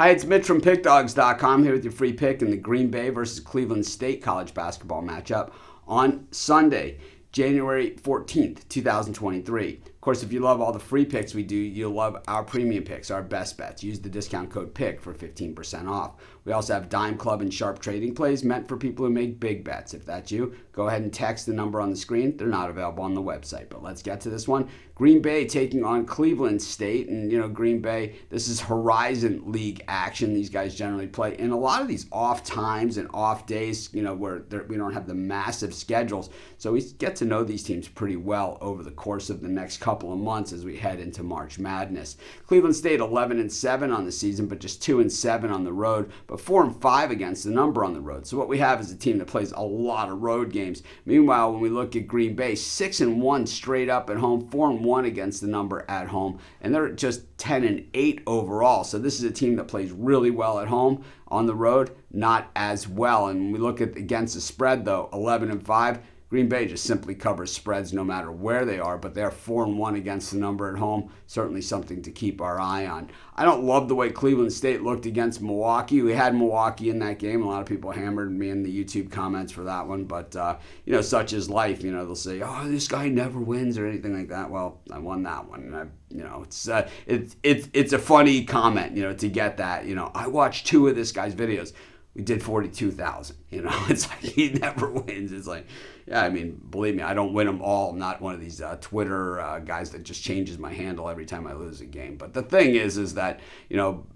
Hi, it's Mitch from Pickdawgz.com here with your free pick in the Green Bay versus Cleveland State college basketball matchup on Sunday, January 14th, 2023. Of course, if you love all the free picks we do, you'll love our premium picks, our best bets. Use the discount code PICK for 15% off. We also have Dime Club and Sharp Trading Plays meant for people who make big bets. If that's you, go ahead and text the number on the screen. They're not available on the website, but let's get to this one. Green Bay taking on Cleveland State, and Green Bay, this is Horizon League action. These guys generally play in a lot of these off times and off days, where we don't have the massive schedules. So we get to know these teams pretty well over the course of the next couple of months as we head into March Madness. Cleveland State 11-7 on the season, but just 2-7 on the road, but 4-5 against the number on the road. So what we have is a team that plays a lot of road games. Meanwhile, when we look at Green Bay, 6-1 straight up at home, 4-1 against the number at home, and they're just 10-8 overall. So this is a team that plays really well at home. On the road, not as well. And when we look at against the spread, though, 11-5. Green Bay just simply covers spreads no matter where they are, but they're 4-1 against the number at home. Certainly something to keep our eye on. I don't love the way Cleveland State looked against Milwaukee. We had Milwaukee in that game. A lot of people hammered me in the YouTube comments for that one, but such is life. They'll say, "Oh, this guy never wins" or anything like that. Well, I won that one. And it's a funny comment, to get that. I watched 2 of this guy's videos. We did 42,000. It's like he never wins. It's like, yeah, believe me, I don't win them all. I'm not one of these Twitter guys that just changes my handle every time I lose a game. But the thing is that,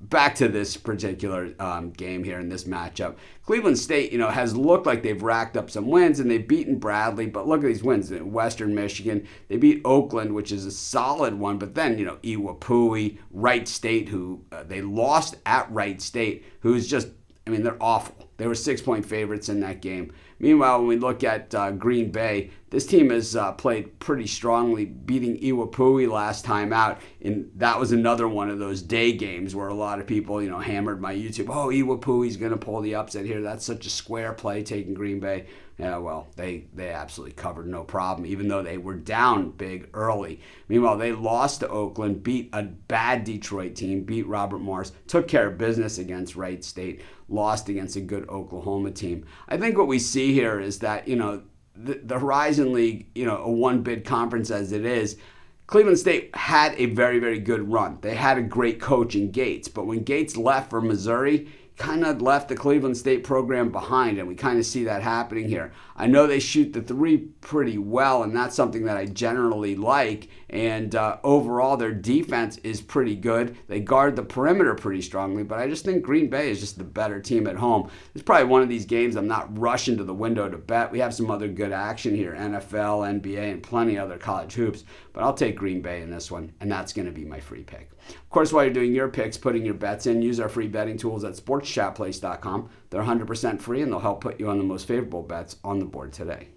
back to this particular game here in this matchup, Cleveland State, has looked like they've racked up some wins and they've beaten Bradley. But look at these wins. Western Michigan, they beat Oakland, which is a solid one. But then, Iwapui, Wright State, who they lost at Wright State, who's just, they're awful. They were 6-point favorites in that game. Meanwhile, when we look at Green Bay, this team has played pretty strongly, beating Iwapui last time out. And that was another one of those day games where a lot of people, hammered my YouTube. Oh, Iwapui's going to pull the upset here. That's such a square play taking Green Bay. Yeah, well, they absolutely covered no problem, even though they were down big early. Meanwhile, they lost to Oakland, beat a bad Detroit team, beat Robert Morris, took care of business against Wright State, lost against a good Oklahoma team. I think what we see here is that, the Horizon League, a one-bid conference as it is, Cleveland State had a very, very good run. They had a great coach in Gates, but when Gates left for Missouri, kind of left the Cleveland State program behind, and we kind of see that happening here. I know they shoot the three pretty well, and that's something that I generally like, and overall their defense is pretty good. They guard the perimeter pretty strongly, but I just think Green Bay is just the better team at home. It's probably one of these games I'm not rushing to the window to bet. We have some other good action here, NFL, NBA, and plenty of other college hoops, but I'll take Green Bay in this one, and that's going to be my free pick. Of course, while you're doing your picks, putting your bets in, use our free betting tools at sportschatplace.com. They're 100% free, and they'll help put you on the most favorable bets on the board today.